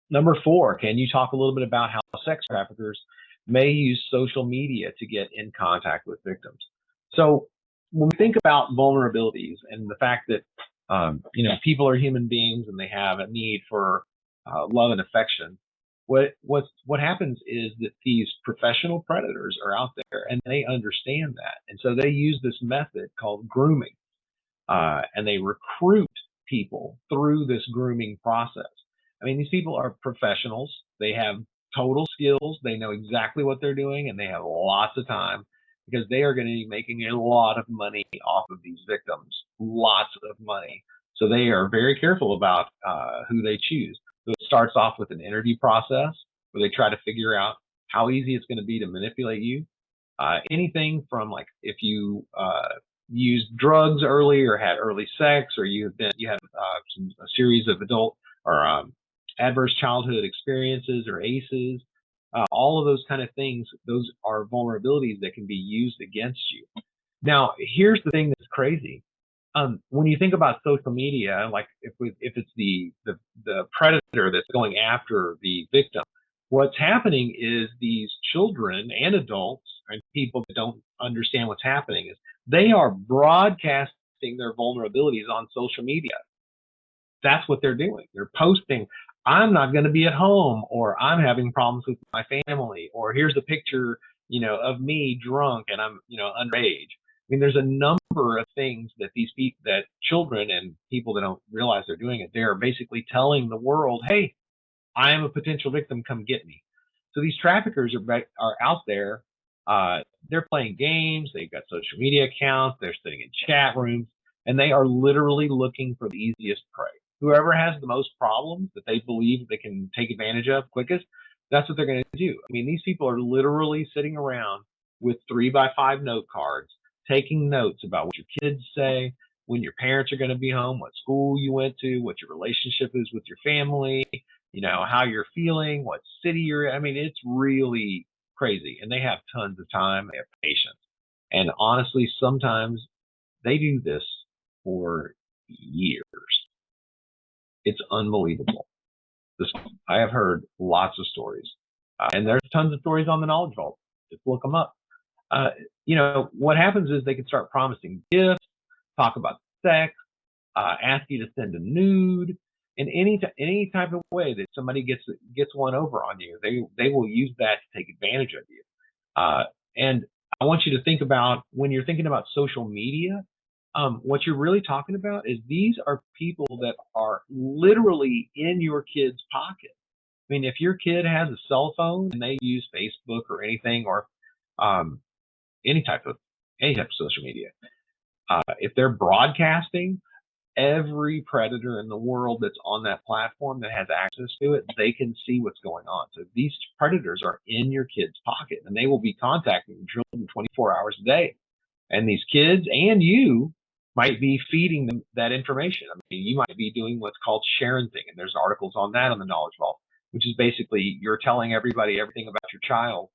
Number 4, can you talk a little bit about how sex traffickers may use social media to get in contact with victims? So when we think about vulnerabilities and the fact that people are human beings and they have a need for love and affection, what happens is that these professional predators are out there, and they understand that, and so they use this method called grooming, and they recruit people through this grooming process. I mean, these people are professionals. They have total skills. They know exactly what they're doing, and they have lots of time, because they are going to be making a lot of money off of these victims, lots of money. So they are very careful about who they choose. So it starts off with an interview process where they try to figure out how easy it's going to be to manipulate you. Anything from, like, if you used drugs early or had early sex, or you had a series of adult or adverse childhood experiences or ACEs, all of those kind of things, those are vulnerabilities that can be used against you. Now, here's the thing that's crazy. When you think about social media, like if it's the predator that's going after the victim, what's happening is these children and adults and people that don't understand what's happening is they are broadcasting their vulnerabilities on social media. That's what they're doing. They're posting, I'm not going to be at home, or I'm having problems with my family, or here's a picture, of me drunk and I'm, underage. mean, there's a number of things that these people, that children and people that don't realize they're doing it, they're basically telling the world, hey, I am a potential victim, come get me. So these traffickers are out there. They're playing games. They've got social media accounts. They're sitting in chat rooms, and they are literally looking for the easiest prey. Whoever has the most problems that they believe they can take advantage of quickest, that's what they're going to do. I mean, these people are literally sitting around with 3x5 note cards, taking notes about what your kids say, when your parents are going to be home, what school you went to, what your relationship is with your family, how you're feeling, what city you're in. I mean, it's really crazy. And they have tons of time. They have patience. And honestly, sometimes they do this for years. It's unbelievable. I have heard lots of stories. And there's tons of stories on the Knowledge Vault. Just look them up. What happens is they can start promising gifts, talk about sex, ask you to send a nude, in any type of way that somebody gets one over on you. They will use that to take advantage of you. And I want you to think about, when you're thinking about social media, what you're really talking about is these are people that are literally in your kid's pocket. I mean, if your kid has a cell phone and they use Facebook or anything, or any type of social media, if they're broadcasting, every predator in the world that's on that platform that has access to it, they can see what's going on. So these predators are in your kid's pocket, and they will be contacting children 24 hours a day. And these kids and you might be feeding them that information. I mean, you might be doing what's called sharing thing, and there's articles on that on the Knowledge Vault, which is basically you're telling everybody everything about your child,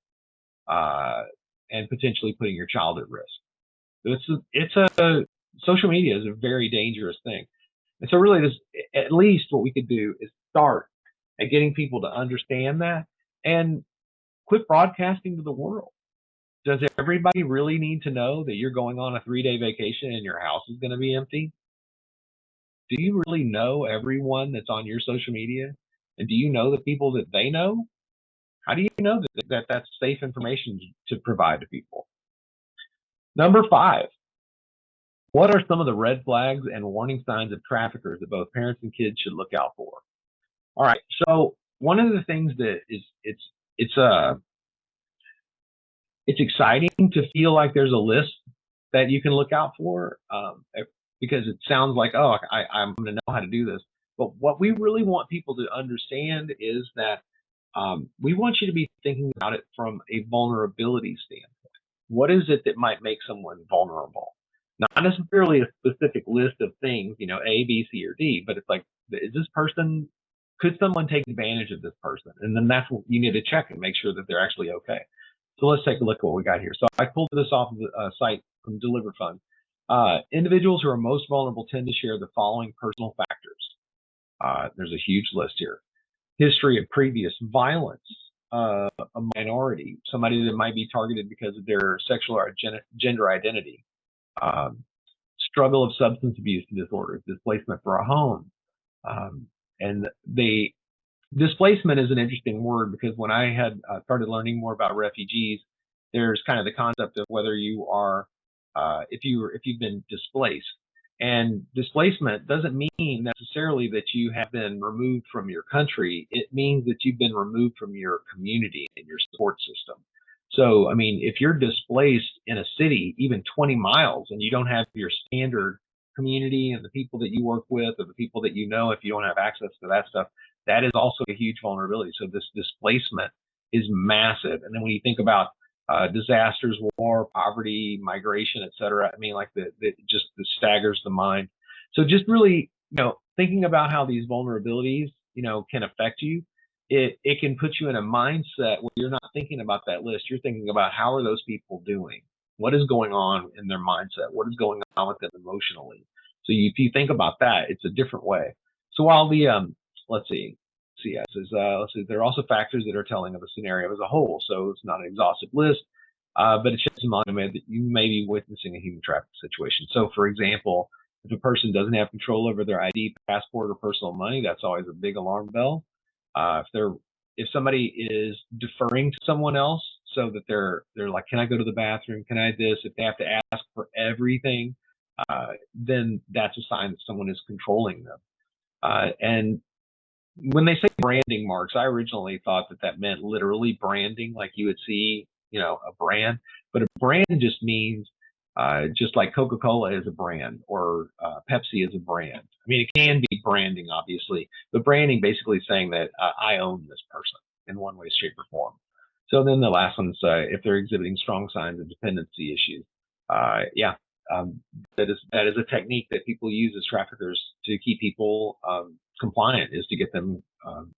and potentially putting your child at risk. So social media is a very dangerous thing. And so really, at least what we could do is start at getting people to understand that and quit broadcasting to the world. Does everybody really need to know that you're going on a 3-day vacation and your house is going to be empty? Do you really know everyone that's on your social media? And do you know the people that they know? How do you know that that's safe information to provide to people? Number 5. What are some of the red flags and warning signs of traffickers that both parents and kids should look out for? All right. So one of the things that is it's exciting to feel like there's a list that you can look out for, because it sounds like, oh, I'm going to know how to do this. But what we really want people to understand is that we want you to be thinking about it from a vulnerability standpoint. What is it that might make someone vulnerable? Not necessarily a specific list of things, A, B, C, or D, but it's like, could someone take advantage of this person? And then that's what you need to check and make sure that they're actually okay. So let's take a look at what we got here. So I pulled this off of the site from Delivered Fund. Individuals who are most vulnerable tend to share the following personal factors. There's a huge list here. History of previous violence, a minority, somebody that might be targeted because of their sexual or gender identity, struggle of substance abuse disorders, displacement for a home. And the displacement is an interesting word, because when I had started learning more about refugees, there's kind of the concept of whether you are, if you've been displaced. And displacement doesn't mean necessarily that you have been removed from your country. It means that you've been removed from your community and your support system. So, I mean, if you're displaced in a city, even 20 miles, and you don't have your standard community and the people that you work with or the people that you know, if you don't have access to that stuff, that is also a huge vulnerability. So this displacement is massive. And then when you think about disasters, war, poverty, migration, et cetera, I mean, like just staggers the mind. So just really, thinking about how these vulnerabilities, can affect you, it can put you in a mindset where you're not thinking about that list. You're thinking about, how are those people doing? What is going on in their mindset? What is going on with them emotionally? So if you think about that, it's a different way. So while the, let's see, there are also factors that are telling of a scenario as a whole. So it's not an exhaustive list, but it sheds some light that you may be witnessing a human trafficking situation. So for example, if a person doesn't have control over their ID, passport, or personal money, that's always a big alarm bell. If somebody is deferring to someone else, so that they're like, can I go to the bathroom? Can I this? If they have to ask for everything, then that's a sign that someone is controlling them. And when they say branding marks, I originally thought that meant literally branding, like you would see, a brand. But a brand just means just like Coca-Cola is a brand, or Pepsi is a brand. I mean, it can be branding, obviously, but branding basically saying that I own this person in one way, shape, or form. So then the last one's if they're exhibiting strong signs of dependency issues. That is a technique that people use as traffickers to keep people compliant, is to get them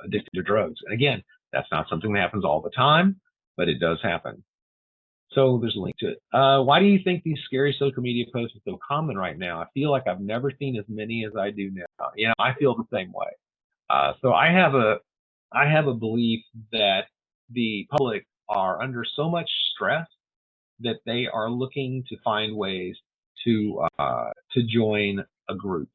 addicted to drugs. And again, that's not something that happens all the time, but it does happen. So there's a link to it. Why do you think these scary social media posts are so common right now? I feel like I've never seen as many as I do now. I feel the same way. So I have a belief that the public are under so much stress that they are looking to find ways to join a group.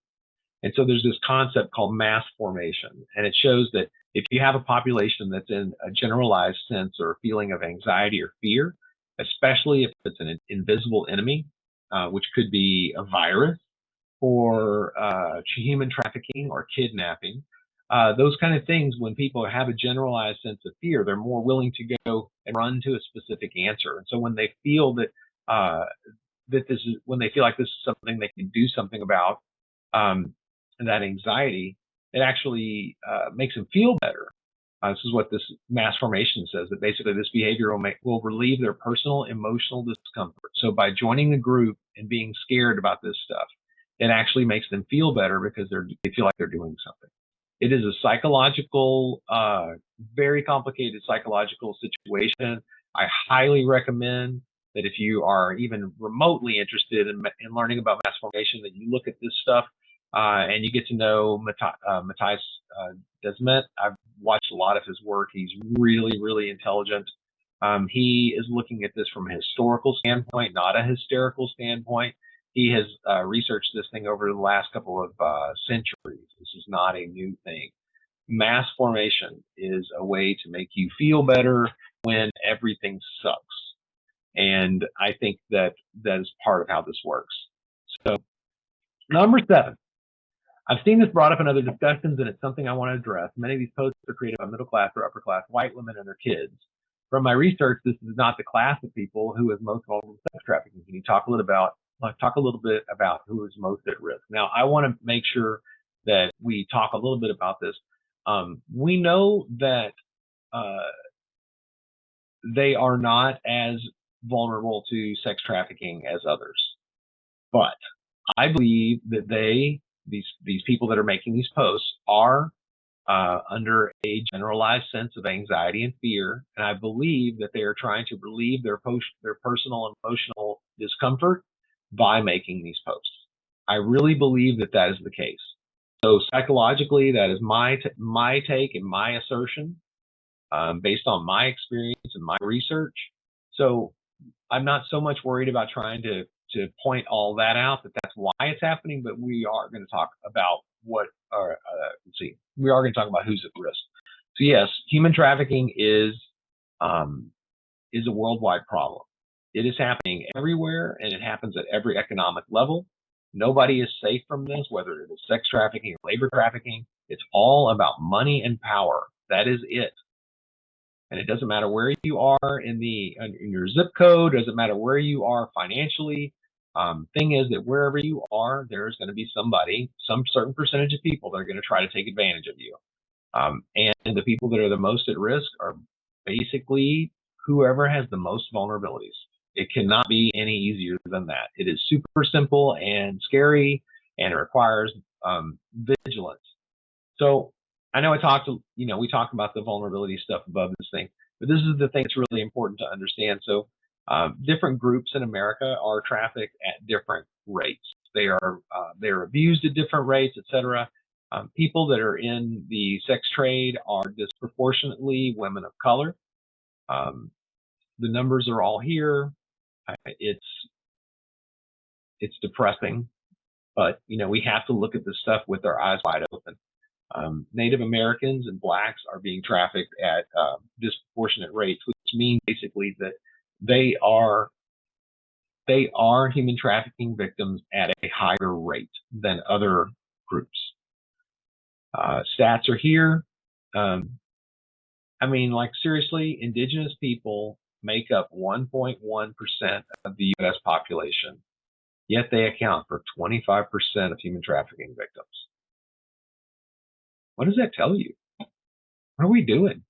And so there's this concept called mass formation, and it shows that if you have a population that's in a generalized sense or feeling of anxiety or fear, especially if it's an invisible enemy, which could be a virus or human trafficking or kidnapping, those kind of things, when people have a generalized sense of fear, they're more willing to go and run to a specific answer. And so when they feel that when they feel like this is something they can do something about, that anxiety, it actually makes them feel better. This is what this mass formation says, that basically this behavior will relieve their personal emotional discomfort. So by joining the group and being scared about this stuff, it actually makes them feel better because they feel like they're doing something. It is a psychological, very complicated psychological situation. I highly recommend that if you are even remotely interested in learning about mass formation, that you look at this stuff and you get to know Matthias Desmet. I've watched a lot of his work. He's really, really intelligent. He is looking at this from a historical standpoint, not a hysterical standpoint. He has researched this thing over the last couple of centuries. This is not a new thing. Mass formation is a way to make you feel better when everything sucks. And I think that is part of how this works. So, number 7. I've seen this brought up in other discussions, and it's something I want to address. Many of these posts are created by middle class or upper class white women and their kids. From my research, this is not the class of people who is most vulnerable to sex trafficking. Can you talk a little bit about who is most at risk? Now, I want to make sure that we talk a little bit about this. We know that they are not as vulnerable to sex trafficking as others, but I believe that these people that are making these posts are under a generalized sense of anxiety and fear, and I believe that they are trying to relieve their personal and emotional discomfort by making these posts. I really believe that is the case. So psychologically, that is my take and my assertion, based on my experience and my research. So I'm not so much worried about trying to point all that out, that's why it's happening, but we are going to talk about we are going to talk about who's at risk. So yes, human trafficking is a worldwide problem. It is happening everywhere, and it happens at every economic level. Nobody is safe from this, whether it is sex trafficking or labor trafficking. It's all about money and power. That is it. And it doesn't matter where you are in your zip code, doesn't matter where you are financially. Thing is that wherever you are, there's going to be some certain percentage of people that are going to try to take advantage of you. And the people that are the most at risk are basically whoever has the most vulnerabilities. It cannot be any easier than that. It is super simple and scary, and it requires vigilance. So I know we talked about the vulnerability stuff above this thing, but this is the thing that's really important to understand. So different groups in America are trafficked at different rates. They're abused at different rates, etc. People that are in the sex trade are disproportionately women of color. The numbers are all here. It's depressing, but we have to look at this stuff with our eyes wide open. Native Americans and blacks are being trafficked at disproportionate rates, which means basically that they are human trafficking victims at a higher rate than other groups. Stats are here. I mean, like seriously, indigenous people make up 1.1% of the U.S. population, yet they account for 25% of human trafficking victims. What does that tell you? What are we doing?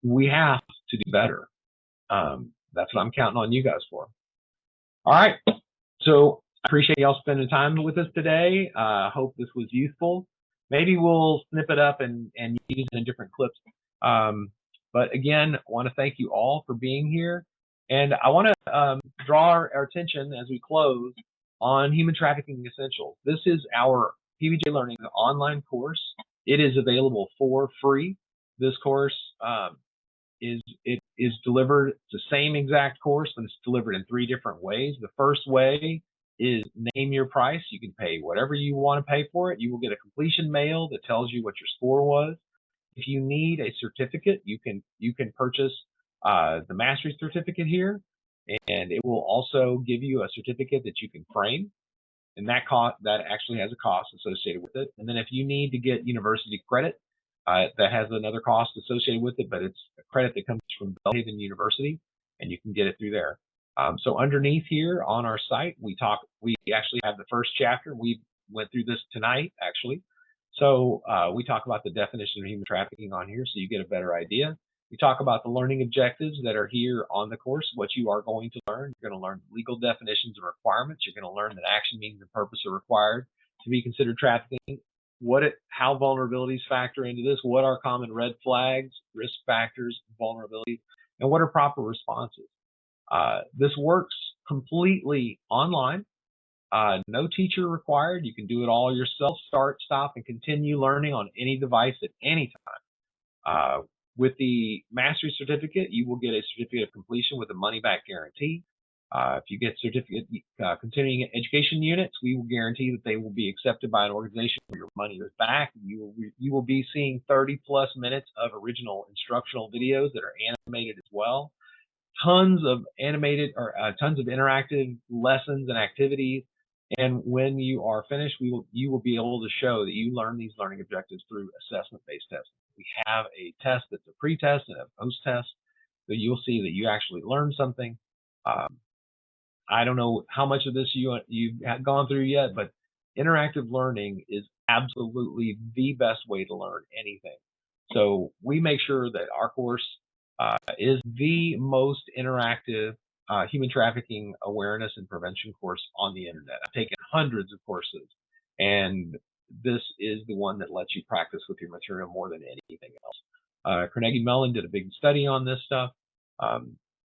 We have to do better. That's what I'm counting on you guys for. All right. So I appreciate y'all spending time with us today. Hope this was useful. Maybe we'll snip it up and use it in different clips. But again, I want to thank you all for being here. And I want to draw our attention as we close on Human Trafficking Essentials. This is our PBJ Learning online course. It is available for free. This course is delivered, it's the same exact course, but it's delivered in 3 different ways. The first way is name your price. You can pay whatever you want to pay for it. You will get a completion mail that tells you what your score was. If you need a certificate, you can purchase the mastery certificate here, and it will also give you a certificate that you can frame, and that actually has a cost associated with it. And then if you need to get university credit, that has another cost associated with it, but it's a credit that comes from Belhaven University, and you can get it through there. So underneath here on our site, we actually have the first chapter. We went through this tonight, actually. So we talk about the definition of human trafficking on here, so you get a better idea. We talk about the learning objectives that are here on the course, what you are going to learn. You're going to learn legal definitions and requirements. You're going to learn that action, means, and purpose are required to be considered trafficking. How vulnerabilities factor into this, what are common red flags, risk factors, vulnerabilities, and what are proper responses. This works completely online. No teacher required. You can do it all yourself, start, stop, and continue learning on any device at any time. With the mastery certificate, you will get a certificate of completion with a money-back guarantee. If you get certificate continuing education units, we will guarantee that they will be accepted by an organization where your money is back. You will be seeing 30+ minutes of original instructional videos that are animated as well. Tons of animated or tons of interactive lessons and activities. And when you are finished, you will be able to show that you learn these learning objectives through assessment-based testing. We have a test that's a pre-test and a post-test, so you'll see that you actually learned something. I don't know how much of this you've gone through yet, but interactive learning is absolutely the best way to learn anything. So we make sure that our course is the most interactive human trafficking awareness and prevention course on the internet. I've taken hundreds of courses, and this is the one that lets you practice with your material more than anything else. Carnegie Mellon did a big study on this stuff.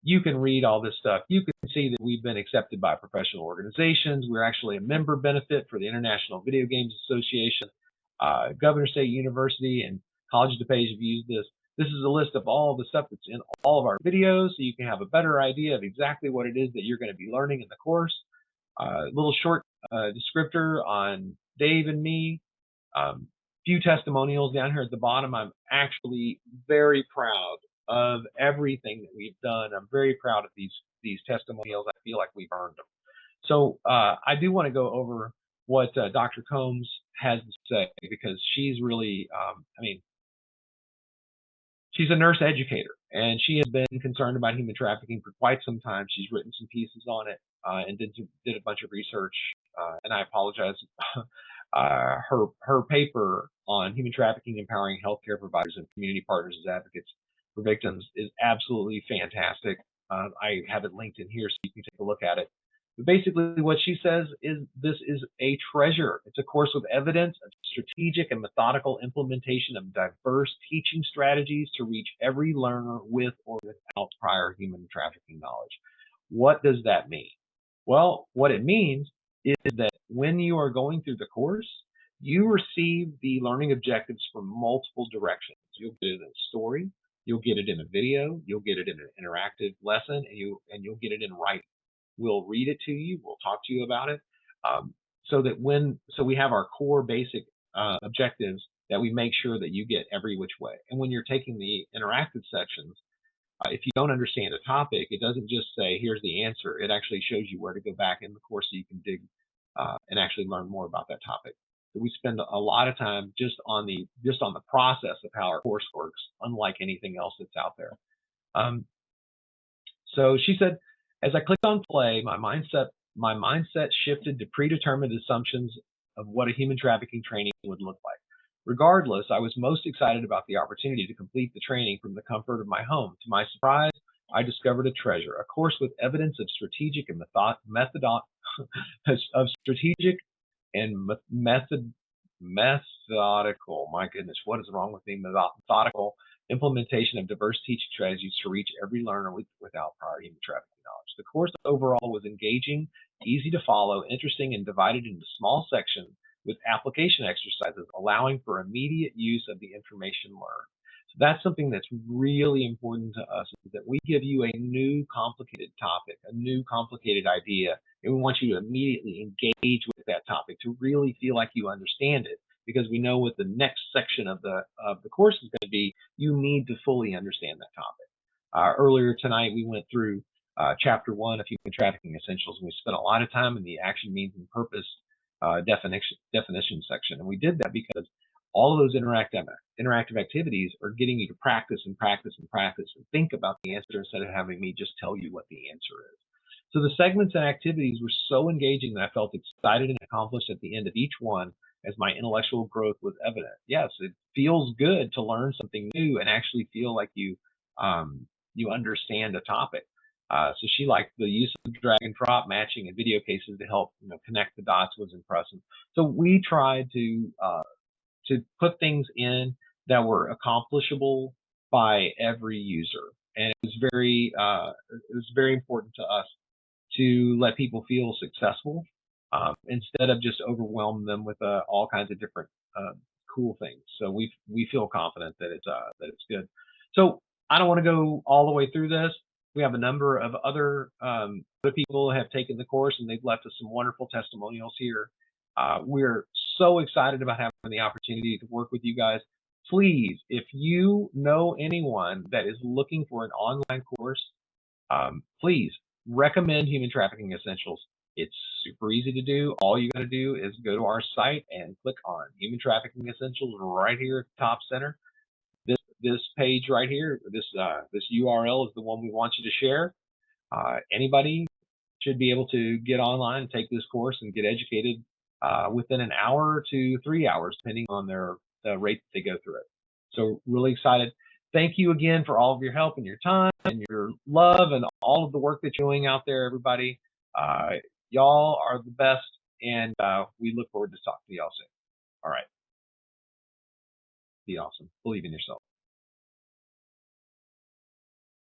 You can read all this stuff. You can see that we've been accepted by professional organizations. We're actually a member benefit for the International Video Games Association. Governor State University and College DePage have used this. This is a list of all the stuff that's in all of our videos, so you can have a better idea of exactly what it is that you're going to be learning in the course. A little short descriptor on Dave and me. Few testimonials down here at the bottom. I'm actually very proud of everything that we've done. I'm very proud of these testimonials. I feel like we've earned them. So I do want to go over what Dr. Combs has to say, because she's really, she's a nurse educator, and she has been concerned about human trafficking for quite some time. She's written some pieces on it and did a bunch of research, and I apologize. Her paper on human trafficking, empowering healthcare providers and community partners as advocates for victims is absolutely fantastic. I have it linked in here so you can take a look at it. But basically what she says is this is a treasure. It's a course with evidence, a strategic and methodical implementation of diverse teaching strategies to reach every learner with or without prior human trafficking knowledge. What does that mean? Well, what it means is that when you are going through the course, you receive the learning objectives from multiple directions. You'll get it in a story, you'll get it in a video, you'll get it in an interactive lesson, and you'll get it in writing. We'll read it to you, we'll talk to you about it, so we have our core basic objectives that we make sure that you get every which way. And when you're taking the interactive sections, if you don't understand a topic, it doesn't just say, here's the answer. It actually shows you where to go back in the course so you can dig and actually learn more about that topic. So we spend a lot of time just on the process of how our course works, unlike anything else that's out there. So she said, as I clicked on play, my mindset shifted to predetermined assumptions of what a human trafficking training would look like. Regardless, I was most excited about the opportunity to complete the training from the comfort of my home. To my surprise, I discovered a treasure, a course with evidence of strategic and methodical, my goodness, what is wrong with me? Methodical implementation of diverse teaching strategies to reach every learner without prior human trafficking knowledge. The course overall was engaging, easy to follow, interesting, and divided into small sections with application exercises, allowing for immediate use of the information learned. So that's something that's really important to us, is that we give you a new complicated topic, a new complicated idea, and we want you to immediately engage with that topic to really feel like you understand it, because we know what the next section of the course is going to be. You need to fully understand that topic. Earlier tonight, we went through Chapter 1 of Human Trafficking Essentials, and we spent a lot of time in the action, means, and purpose definition section. And we did that because all of those interactive activities are getting you to practice and practice and practice and think about the answer instead of having me just tell you what the answer is. So the segments and activities were so engaging that I felt excited and accomplished at the end of each one, as my intellectual growth was evident. Yes, it feels good to learn something new and actually feel like you understand a topic. So she liked the use of drag and drop, matching, and video cases to help connect the dots was impressive. So we tried to put things in that were accomplishable by every user, and it was very important to us to let people feel successful instead of just overwhelm them with all kinds of different cool things. So we feel confident that it's good. So I don't want to go all the way through this. We have a number of other people who have taken the course, and they've left us some wonderful testimonials here. We're so excited about having the opportunity to work with you guys. Please, if you know anyone that is looking for an online course, please recommend Human Trafficking Essentials. It's super easy to do. All you got to do is go to our site and click on Human Trafficking Essentials right here at the top center. This page right here, this URL is the one we want you to share. Anybody should be able to get online and take this course and get educated within an hour to 3 hours, depending on the rate that they go through it. So really excited. Thank you again for all of your help and your time and your love and all of the work that you're doing out there, everybody. Y'all are the best, and we look forward to talking to y'all soon. All right. Be awesome. Believe in yourself.